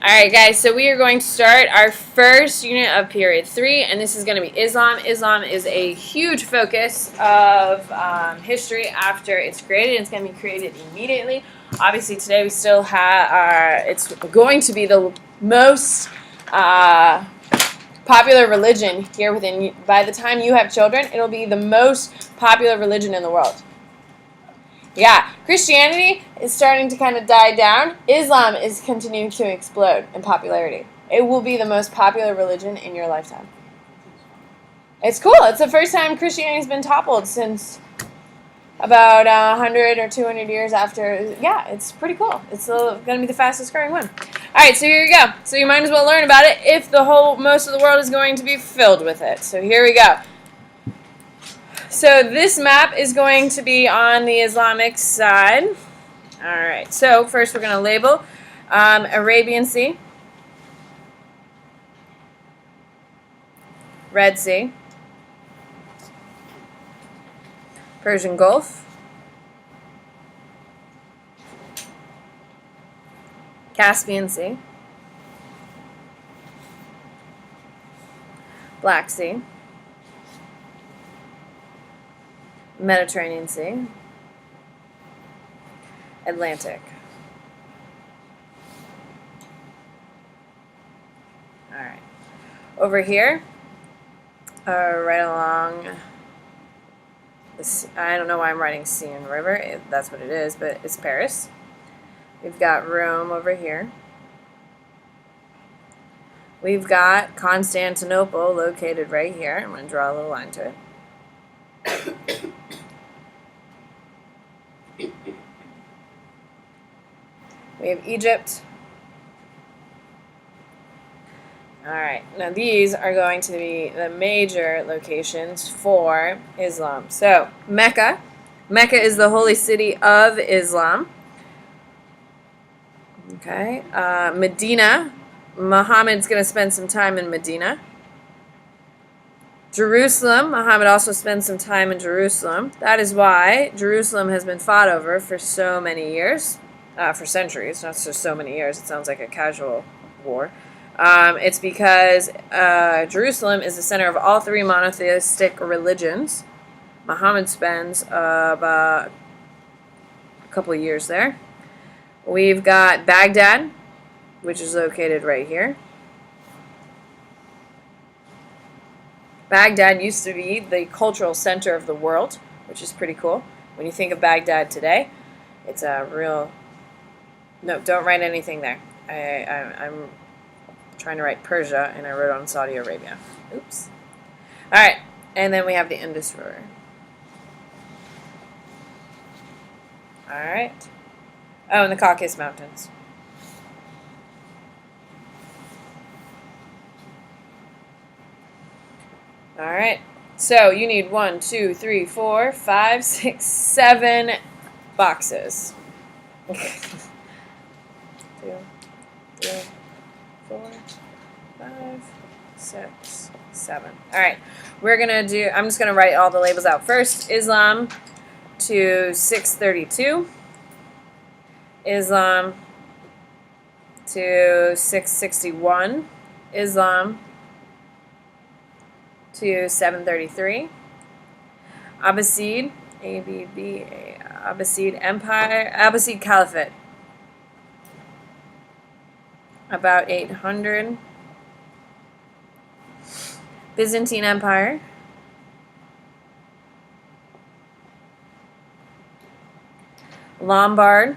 Alright guys, so we are going to start our first unit of period 3, and this is going to be Islam. Islam is a huge focus of history after it's created. It's going to be created immediately. Obviously today we still have, it's going to be the most popular religion here within, by the time you have children, it'll be the most popular religion in the world. Yeah, Christianity is starting to kind of die down. Islam is continuing to explode in popularity. It will be the most popular religion in your lifetime. It's cool. It's the first time Christianity's been toppled since about 100 or 200 years after. Yeah, it's pretty cool. It's going to be the fastest growing one. All right, so here you go. So you might as well learn about it if most of the world is going to be filled with it. So here we go. So this map is going to be on the Islamic side. All right, so first we're going to label Arabian Sea, Red Sea, Persian Gulf, Caspian Sea, Black Sea, Mediterranean Sea, Atlantic. All right. Over here, right along, I don't know why I'm writing sea and river. That's what it is, but it's Paris. We've got Rome over here. We've got Constantinople located right here. I'm going to draw a little line to it. We have Egypt. Alright, now these are going to be the major locations for Islam. So, Mecca. Mecca is the holy city of Islam. Okay, Medina. Muhammad's going to spend some time in Medina. Jerusalem. Muhammad also spends some time in Jerusalem. That is why Jerusalem has been fought over for so many years. For centuries, not just so many years. It sounds like a casual war. It's because Jerusalem is the center of all three monotheistic religions. Muhammad spends about a couple of years there. We've got Baghdad, which is located right here. Baghdad used to be the cultural center of the world, which is pretty cool. When you think of Baghdad today, it's a real... No, don't write anything there. I'm trying to write Persia, and I wrote on Saudi Arabia. Oops. All right, and then we have the Indus River. All right. Oh, and the Caucasus Mountains. All right. So you need 1, 2, 3, 4, 5, 6, 7 boxes. 2, 3, 4, 5, 6, 7. All right, we're gonna do. I'm just gonna write all the labels out first. Islam to 632. Islam to 661. Islam to 733. Abbasid, ABB, Abbasid Empire, Abbasid Caliphate. About 800. Byzantine Empire. Lombard.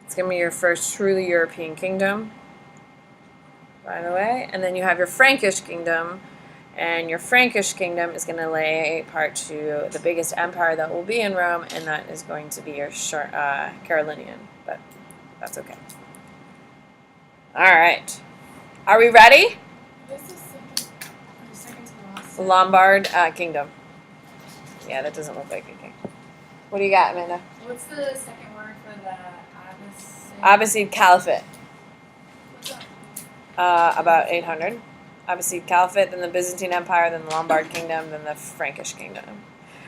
It's going to be your first truly European kingdom, by the way. And then you have your Frankish kingdom. And your Frankish kingdom is going to lay part to the biggest empire that will be in Rome, and that is going to be your Carolinian. But that's okay. All right. Are we ready? Lombard Kingdom. Yeah, that doesn't look like a king. What do you got, Amanda? What's the second word for the Abbasid? Abbasid Caliphate. About 800. Abbasid Caliphate, then the Byzantine Empire, then the Lombard Kingdom, then the Frankish Kingdom.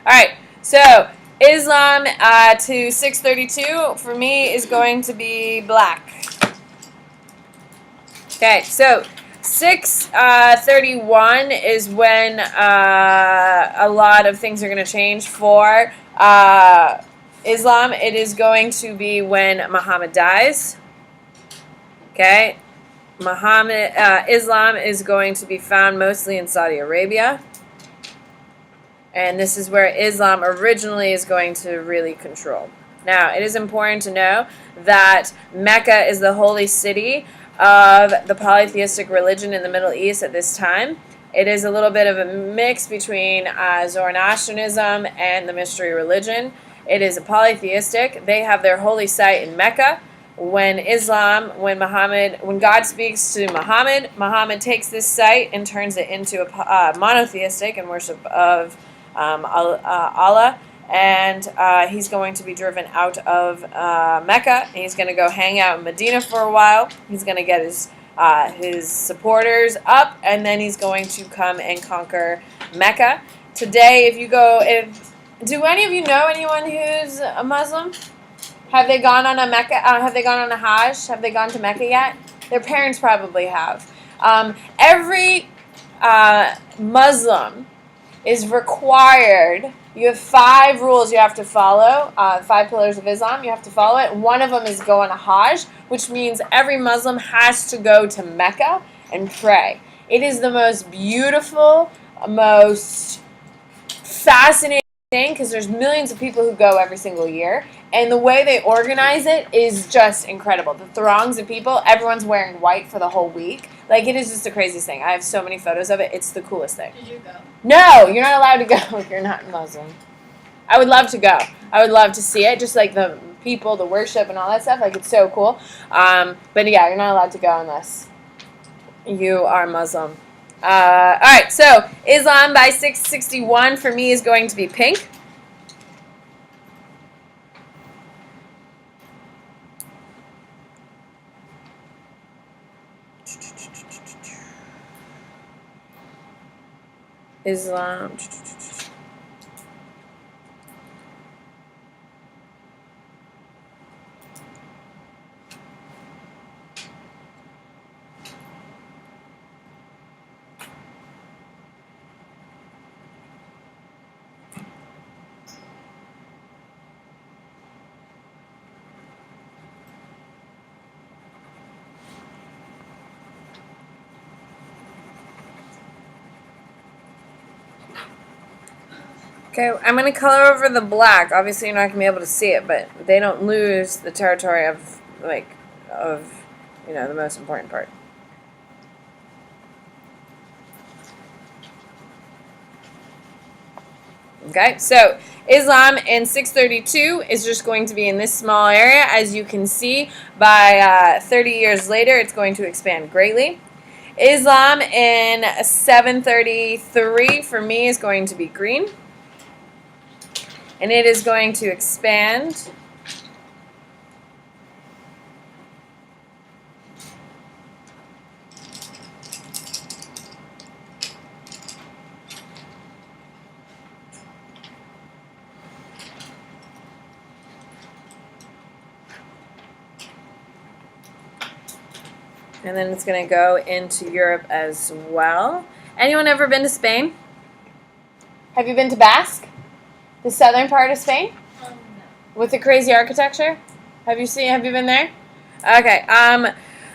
All right, so Islam to 632 for me is going to be black. Okay, so 631 is when a lot of things are going to change for Islam. It is going to be when Muhammad dies. Okay, Islam is going to be found mostly in Saudi Arabia. And this is where Islam originally is going to really control. Now, it is important to know that Mecca is the holy city of the polytheistic religion in the Middle East at this time. It is a little bit of a mix between Zoroastrianism and the mystery religion. It is a polytheistic. They have their holy site in Mecca. When God speaks to Muhammad, Muhammad takes this site and turns it into a monotheistic in worship of Allah, and he's going to be driven out of Mecca. He's going to go hang out in Medina for a while. He's going to get his supporters up, and then he's going to come and conquer Mecca. Today, do any of you know anyone who's a Muslim? Have they gone on a Mecca? Have they gone on a Hajj? Have they gone to Mecca yet? Their parents probably have. Every Muslim is required. You have 5 rules you have to follow, 5 pillars of Islam. You have to follow it. One of them is go on a Hajj, which means every Muslim has to go to Mecca and pray. It is the most beautiful, most fascinating thing because there's millions of people who go every single year. And the way they organize it is just incredible. The throngs of people, everyone's wearing white for the whole week. Like, it is just the craziest thing. I have so many photos of it. It's the coolest thing. Did you go? No, you're not allowed to go if you're not Muslim. I would love to go. I would love to see it, just like the people, the worship, and all that stuff. Like, it's so cool. But yeah, you're not allowed to go unless you are Muslim. All right, so Islam by 661 for me is going to be pink. Islam. Okay, I'm going to color over the black. Obviously, you're not going to be able to see it, but they don't lose the territory of the most important part. Okay, so Islam in 632 is just going to be in this small area. As you can see, by 30 years later, it's going to expand greatly. Islam in 733 for me is going to be green. And it is going to expand. And then it's going to go into Europe as well. Anyone ever been to Spain? Have you been to Basque? The southern part of Spain? No. With the crazy architecture? Have you been there? Okay.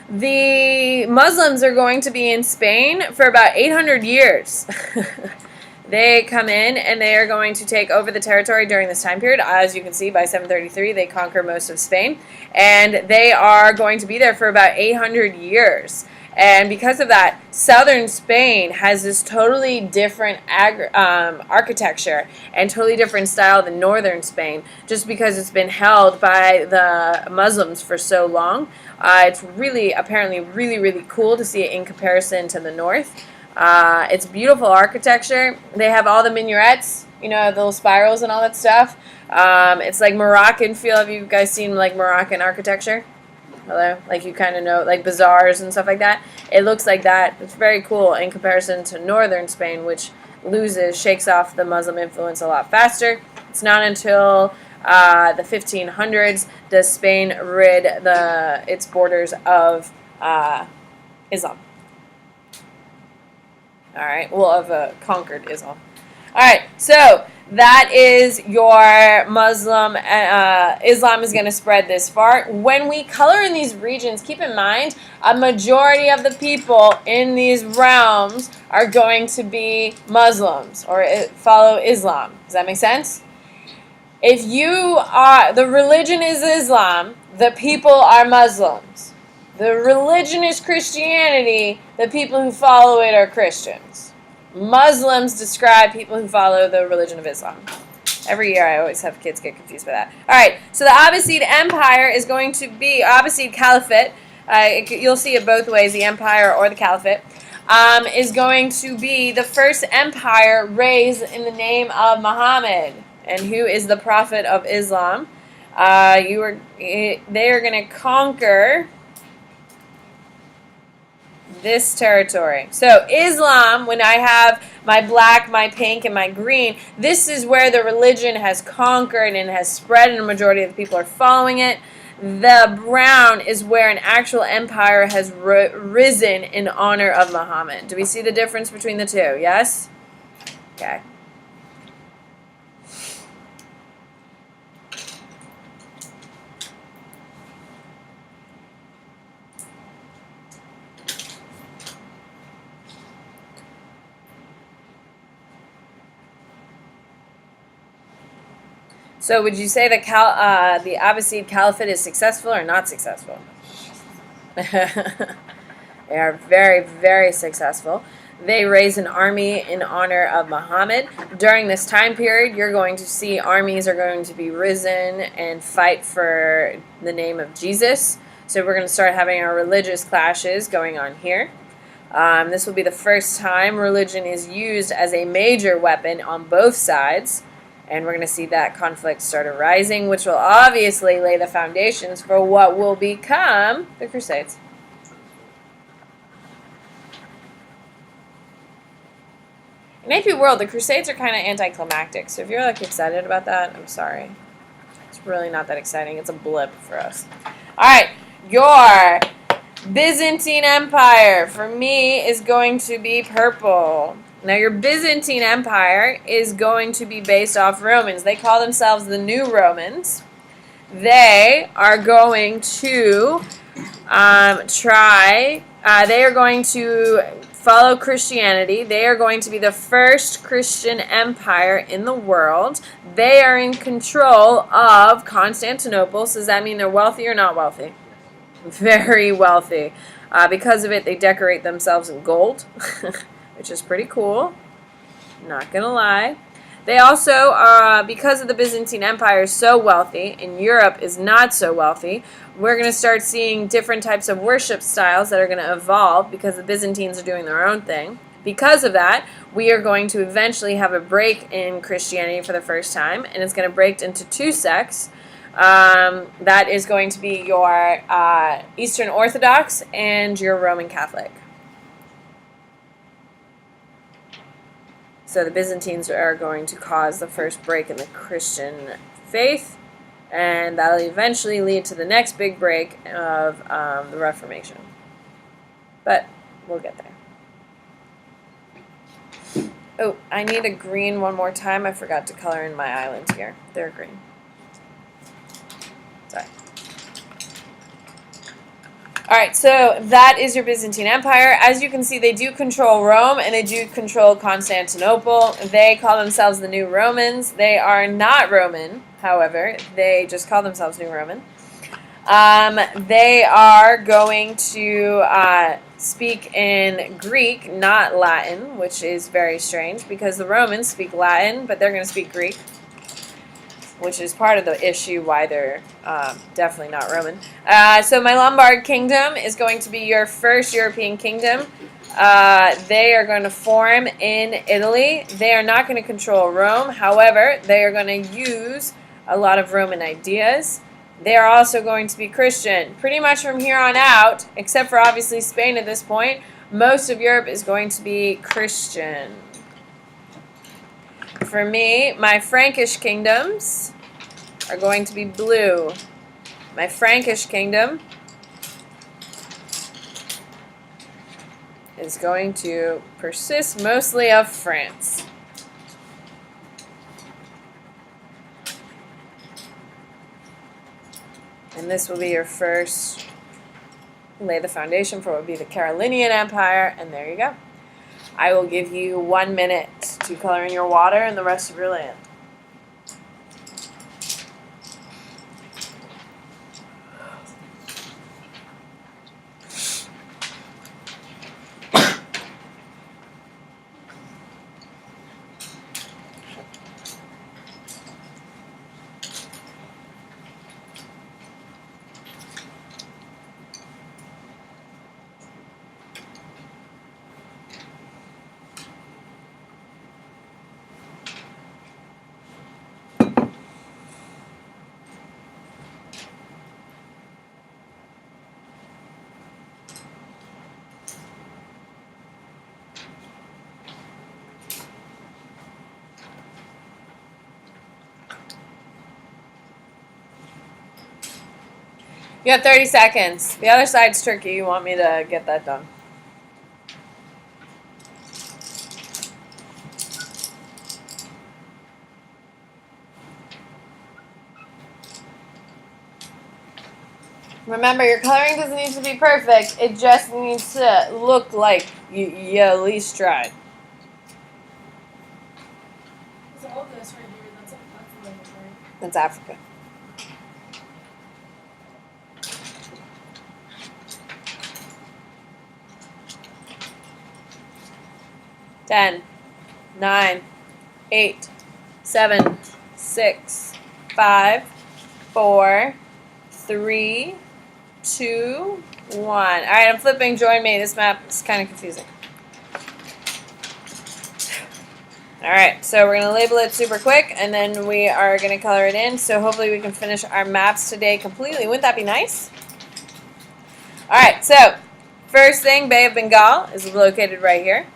The Muslims are going to be in Spain for about 800 years. They come in and they are going to take over the territory during this time period. As you can see, by 733, they conquer most of Spain. And they are going to be there for about 800 years. And because of that, southern Spain has this totally different architecture and totally different style than northern Spain, just because it's been held by the Muslims for so long. It's really, apparently, really, really cool to see it in comparison to the north. It's beautiful architecture. They have all the minarets, the little spirals and all that stuff. It's like Moroccan feel. Have you guys seen like Moroccan architecture? Hello? Like you kind of know, like bazaars and stuff like that. It looks like that. It's very cool in comparison to northern Spain, which shakes off the Muslim influence a lot faster. It's not until the 1500s does Spain rid its borders of Islam. All right, well, of conquered Islam. All right, so that is your Muslim. Islam is going to spread this far. When we color in these regions, keep in mind a majority of the people in these realms are going to be Muslims or follow Islam. Does that make sense? If the religion is Islam, the people are Muslims. The religion is Christianity, the people who follow it are Christians. Muslims describe people who follow the religion of Islam. Every year I always have kids get confused by that. All right, so the Abbasid Empire is going to be, Abbasid Caliphate, you'll see it both ways, the empire or the caliphate, is going to be the first empire raised in the name of Muhammad, and who is the prophet of Islam. They are going to conquer this territory. So Islam, when I have my black, my pink, and my green, this is where the religion has conquered and has spread and a majority of the people are following it. The brown is where an actual empire has risen in honor of Muhammad. Do we see the difference between the two? Yes? Okay. So would you say that the Abbasid Caliphate is successful or not successful? They are very, very successful. They raise an army in honor of Muhammad. During this time period, you're going to see armies are going to be risen and fight for the name of Jesus. So we're going to start having our religious clashes going on here. This will be the first time religion is used as a major weapon on both sides. And we're going to see that conflict start arising, which will obviously lay the foundations for what will become the Crusades. In AP World, the Crusades are kind of anticlimactic. So if you're like excited about that, I'm sorry. It's really not that exciting. It's a blip for us. All right, your Byzantine Empire, for me, is going to be purple. Now, your Byzantine Empire is going to be based off Romans. They call themselves the New Romans. They are going to they are going to follow Christianity. They are going to be the first Christian empire in the world. They are in control of Constantinople. So does that mean they're wealthy or not wealthy? Very wealthy. Because of it, they decorate themselves in gold, which is pretty cool. Not going to lie. They also, because of the Byzantine Empire is so wealthy, and Europe is not so wealthy, we're going to start seeing different types of worship styles that are going to evolve because the Byzantines are doing their own thing. Because of that, we are going to eventually have a break in Christianity for the first time, and it's going to break into two sects. That is going to be your Eastern Orthodox and your Roman Catholic. So the Byzantines are going to cause the first break in the Christian faith, and that'll eventually lead to the next big break of the Reformation. But we'll get there. Oh, I need a green one more time. I forgot to color in my islands here. They're green. Sorry. All right, so that is your Byzantine Empire. As you can see, they do control Rome, and they do control Constantinople. They call themselves the New Romans. They are not Roman, however. They just call themselves New Roman. They are going to speak in Greek, not Latin, which is very strange because the Romans speak Latin, but they're going to speak Greek, which is part of the issue why they're definitely not Roman. So my Lombard kingdom is going to be your first European kingdom. They are going to form in Italy. They are not going to control Rome. However, they are going to use a lot of Roman ideas. They are also going to be Christian. Pretty much from here on out, except for obviously Spain at this point, most of Europe is going to be Christian. For me, my Frankish kingdoms are going to be blue. My Frankish kingdom is going to persist mostly of France. And this will be your first, lay the foundation for what would be the Carolingian Empire, and there you go. I will give you 1 minute to color in your water and the rest of your land. You have 30 seconds. The other side's tricky. You want me to get that done. Remember, your coloring doesn't need to be perfect. It just needs to look like you at least tried. So all this right here, that's the language, right? That's Africa. Ten, 9, 8, 7, 6, 5, 4, 3, 2, 1. All right, I'm flipping. Join me. This map is kind of confusing. All right, so we're going to label it super quick, and then we are going to color it in. So hopefully we can finish our maps today completely. Wouldn't that be nice? All right, so first thing, Bay of Bengal is located right here.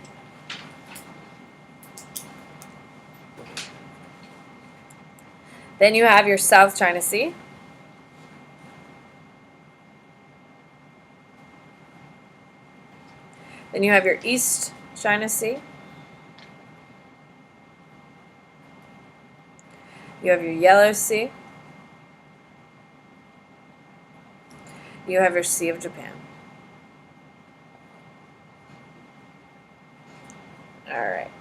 Then you have your South China Sea. Then you have your East China Sea. You have your Yellow Sea. You have your Sea of Japan. All right.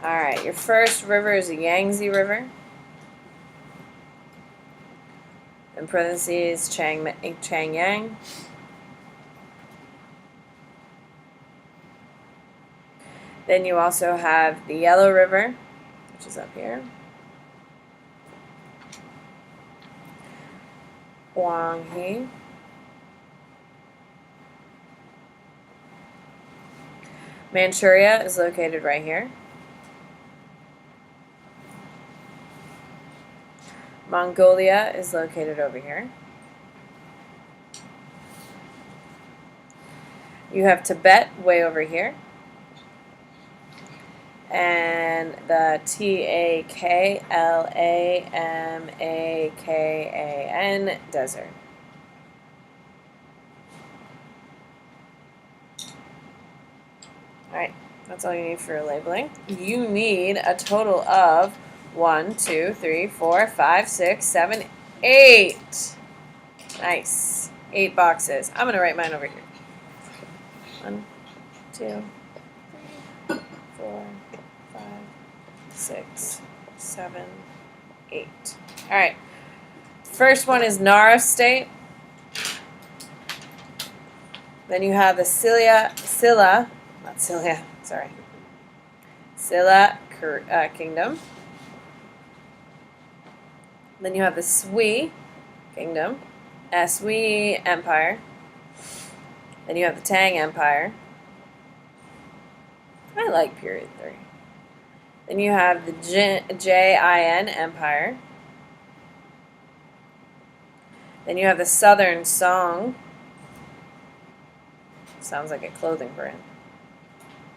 All right, your first river is the Yangtze River. In parentheses, Changyang. Then you also have the Yellow River, which is up here. Huanghe. Manchuria is located right here. Mongolia is located over here. You have Tibet way over here. And the Taklamakan desert. Alright, that's all you need for labeling. You need a total of 1, 2, 3, 4, 5, 6, 7, 8. Nice. 8 boxes. I'm going to write mine over here. 1, 2, 3, 4, 5, 6, 7, 8. All right. First one is Nara State. Then you have the Silla Kingdom. Then you have the Sui Kingdom, Sui Empire. Then you have the Tang Empire. I like period 3. Then you have the Jin Empire. Then you have the Southern Song. Sounds like a clothing brand.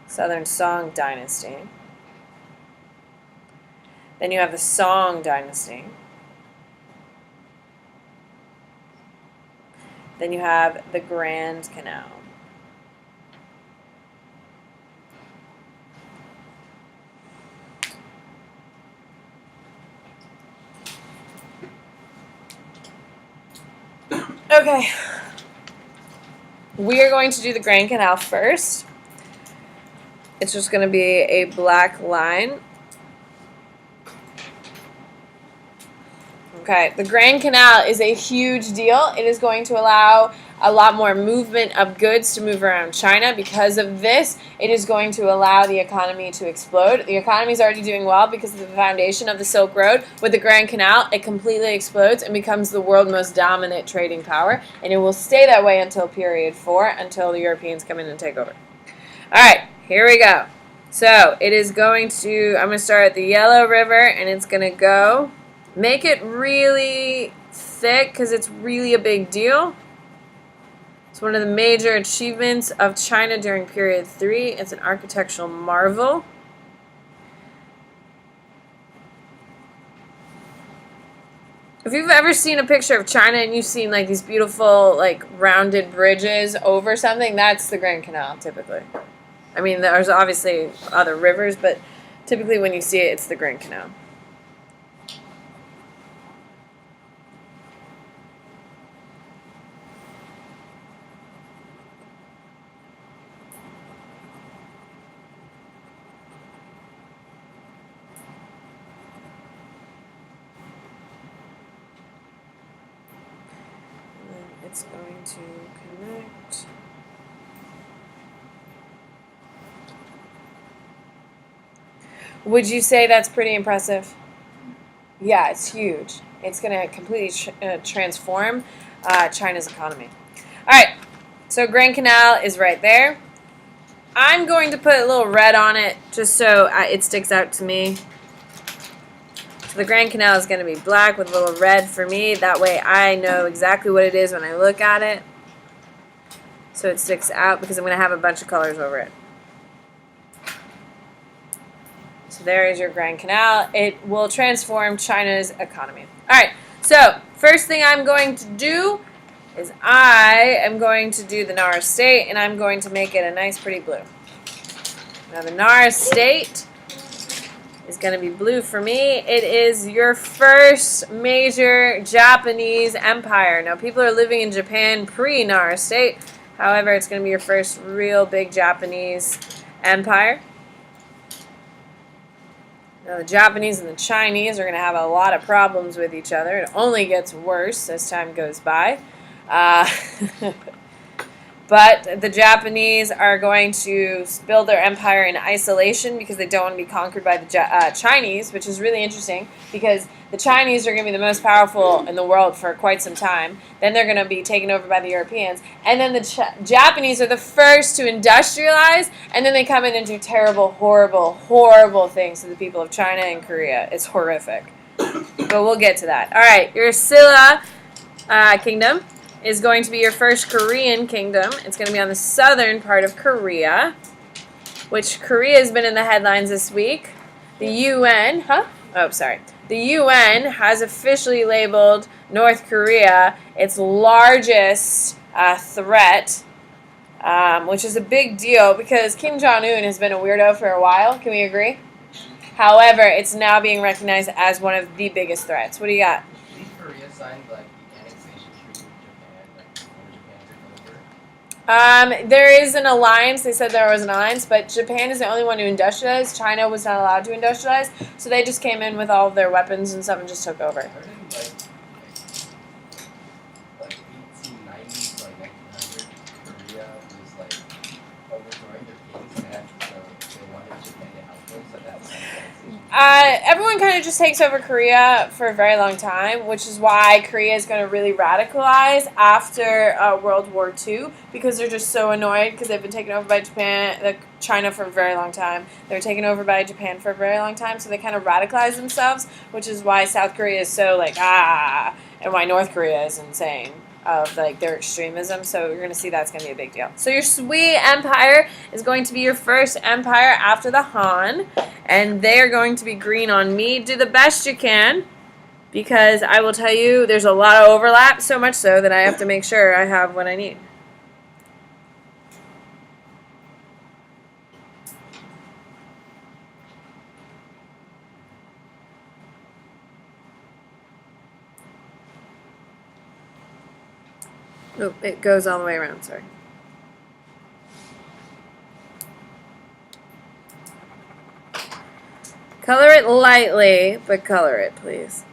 Southern Song Dynasty. Then you have the Song Dynasty. Then you have the Grand Canal. Okay. We are going to do the Grand Canal first. It's just going to be a black line. Okay, the Grand Canal is a huge deal. It is going to allow a lot more movement of goods to move around China. Because of this, it is going to allow the economy to explode. The economy is already doing well because of the foundation of the Silk Road. With the Grand Canal, it completely explodes and becomes the world's most dominant trading power. And it will stay that way until period 4, until the Europeans come in and take over. All right, here we go. So it is going to, I'm going to start at the Yellow River, and it's going to go. Make it really thick because it's really a big deal. It's one of the major achievements of China during period 3. It's an architectural marvel. If you've ever seen a picture of China and you've seen like these beautiful like rounded bridges over something, that's the Grand Canal typically. I mean, there's obviously other rivers, but typically when you see it, it's the Grand Canal. It's going to connect. Would you say that's pretty impressive? Yeah, it's huge. It's going to completely transform China's economy. All right, so Grand Canal is right there. I'm going to put a little red on it just so it sticks out to me. So the Grand Canal is going to be black with a little red for me. That way I know exactly what it is when I look at it. So it sticks out because I'm going to have a bunch of colors over it. So there is your Grand Canal. It will transform China's economy. All right, so first thing I'm going to do is I am going to do the Nara State, and I'm going to make it a nice pretty blue. Now the Nara State is going to be blue for me. It is your first major Japanese empire. Now people are living in Japan pre-Nara State. However, it's going to be your first real big Japanese empire. Now the Japanese and the Chinese are going to have a lot of problems with each other. It only gets worse as time goes by. But the Japanese are going to build their empire in isolation because they don't want to be conquered by the Chinese, which is really interesting because the Chinese are going to be the most powerful in the world for quite some time. Then they're going to be taken over by the Europeans. And then the Japanese are the first to industrialize, and then they come in and do terrible, horrible, horrible things to the people of China and Korea. It's horrific. But we'll get to that. All right, your Silla kingdom is going to be your first Korean kingdom. It's going to be on the southern part of Korea, which Korea has been in the headlines this week. The UN, the UN has officially labeled North Korea its largest threat, which is a big deal because Kim Jong-un has been a weirdo for a while. Can we agree? However, it's now being recognized as one of the biggest threats. What do you got? Did Korea sign like the annexation treaty with Japan, like before Japan took over? There is an alliance. They said there was an alliance, but Japan is the only one who industrialized. China was not allowed to industrialize, so they just came in with all of their weapons and stuff and just took over. I heard in like 1890s, like 1900, Korea was like overthrowing their kings and so they wanted Japan to help them, so that's the annexation. Everyone kind of just takes over Korea for a very long time, which is why Korea is going to really radicalize after World War II because they're just so annoyed because they've been taken over by China for a very long time. They were taken over by Japan for a very long time, so they kind of radicalize themselves, which is why South Korea is so like, and why North Korea is insane of like their extremism. So you're going to see that's going to be a big deal. So your Sui Empire is going to be your first empire after the Han, and they are going to be green on me. Do the best you can because I will tell you there's a lot of overlap, so much so that I have to make sure I have what I need. Oh, it goes all the way around, sorry. Color it lightly, but color it, please.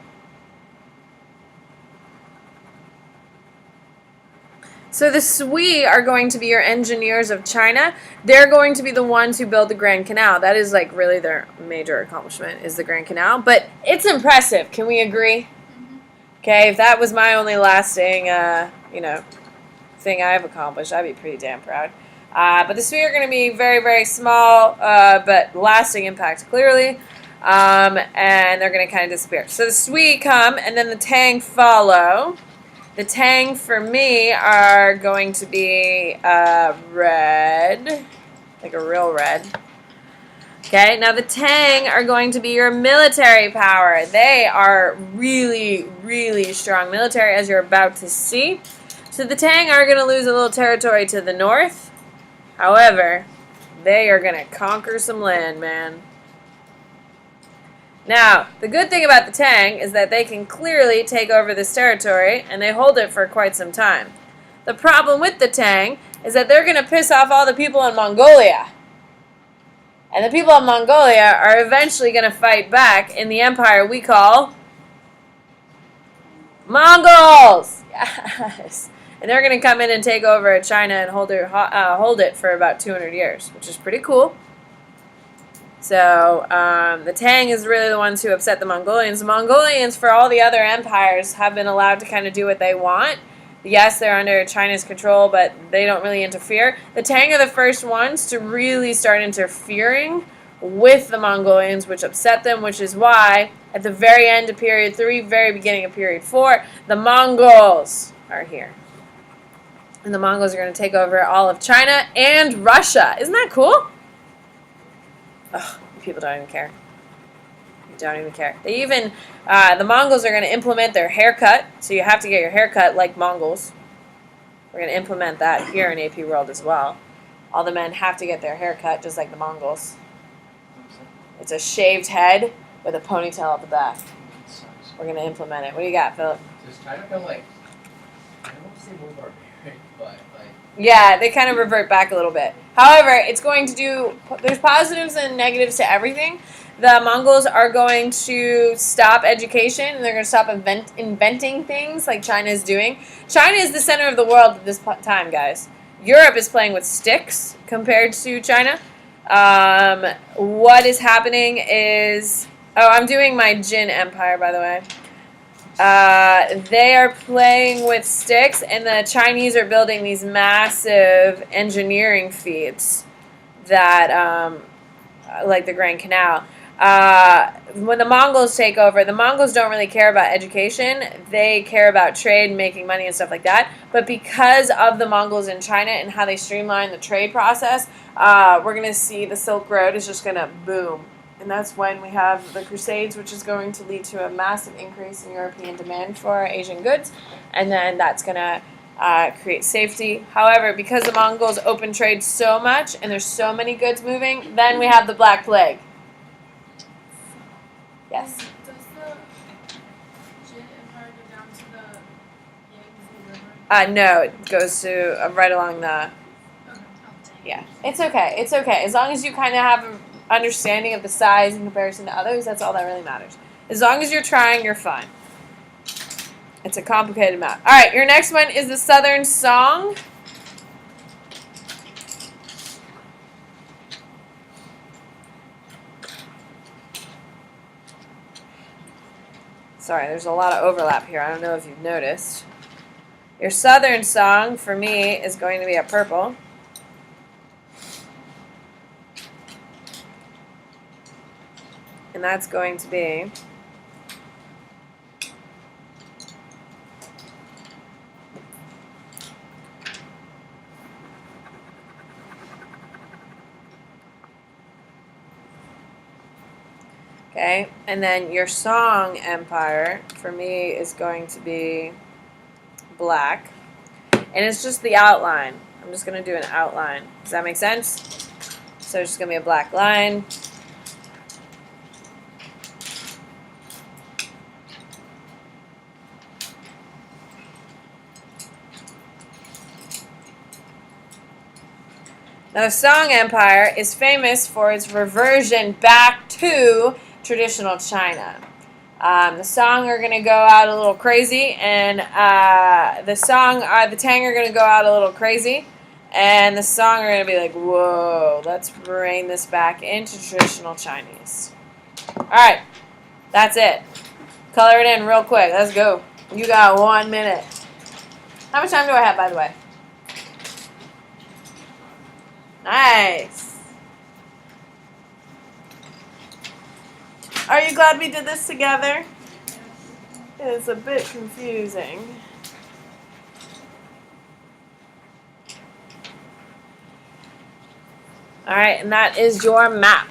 So the Sui are going to be your engineers of China. They're going to be the ones who build the Grand Canal. That is like really their major accomplishment is the Grand Canal. But it's impressive. Can we agree? Okay, if that was my only lasting, thing I've accomplished, I'd be pretty damn proud. But the Sui are going to be very, very small, but lasting impact clearly. And they're going to kind of disappear. So the Sui come, and then the Tang follow. The Tang for me are going to be red, like a real red. Okay, now the Tang are going to be your military power. They are really, really strong military, as you're about to see. So the Tang are going to lose a little territory to the north. However, they are going to conquer some land, man. Now, the good thing about the Tang is that they can clearly take over this territory, and they hold it for quite some time. The problem with the Tang is that they're going to piss off all the people in Mongolia. And the people of Mongolia are eventually going to fight back in the empire we call Mongols! Yes! And they're going to come in and take over China and hold it for about 200 years, which is pretty cool. So the Tang is really the ones who upset the Mongolians. The Mongolians, for all the other empires, have been allowed to kind of do what they want. Yes, they're under China's control, but they don't really interfere. The Tang are the first ones to really start interfering with the Mongolians, which upset them, which is why at the very end of period 3, very beginning of period 4, the Mongols are here. And the Mongols are going to take over all of China and Russia. Isn't that cool? Ugh, people don't even care. They don't even care. They even, the Mongols are going to implement their haircut, so you have to get your haircut like Mongols. We're going to implement that here in AP World as well. All the men have to get their haircut just like the Mongols. It's a shaved head with a ponytail at the back. We're going to implement it. What do you got, Philip? Just kind of feel like, I don't want to say more barbaric, but like... Yeah, they kind of revert back a little bit. However, it's going to do, there's positives and negatives to everything. The Mongols are going to stop education, and they're going to stop inventing things like China is doing. China is the center of the world at this time, guys. Europe is playing with sticks compared to China. What is happening is... Oh, I'm doing my Jin Empire, by the way. They are playing with sticks, and the Chinese are building these massive engineering feats that, like the Grand Canal. When the Mongols take over, the Mongols don't really care about education. They care about trade and making money and stuff like that. But because of the Mongols in China and how they streamline the trade process, we're going to see the Silk Road is just going to boom. And that's when we have the Crusades, which is going to lead to a massive increase in European demand for Asian goods. And then that's going to create safety. However, because the Mongols open trade so much and there's so many goods moving, then we have the Black Plague. Yes? Does the Jin Empire go down to the Yangtze River? No, it goes to right along the... Okay. Oh, dang. Yeah. It's okay. It's okay. As long as you kind of have an understanding of the size in comparison to others, that's all that really matters. As long as you're trying, you're fine. It's a complicated map. All right, your next one is the Southern Song. Sorry, there's a lot of overlap here. I don't know if you've noticed. Your Southern Song, for me, is going to be a purple. And that's going to be... Okay, and then your Song Empire, for me, is going to be black. And it's just the outline. I'm just going to do an outline. Does that make sense? So it's just going to be a black line. Now, the Song Empire is famous for its reversion back to traditional China. The Song are going to go out a little crazy, and the Tang are going to go out a little crazy, and the Song are going to be like, whoa, let's rein this back into traditional Chinese. All right, that's it. Color it in real quick. Let's go. You got 1 minute. How much time do I have, by the way? Nice. Are you glad we did this together? It's a bit confusing. All right, and that is your map.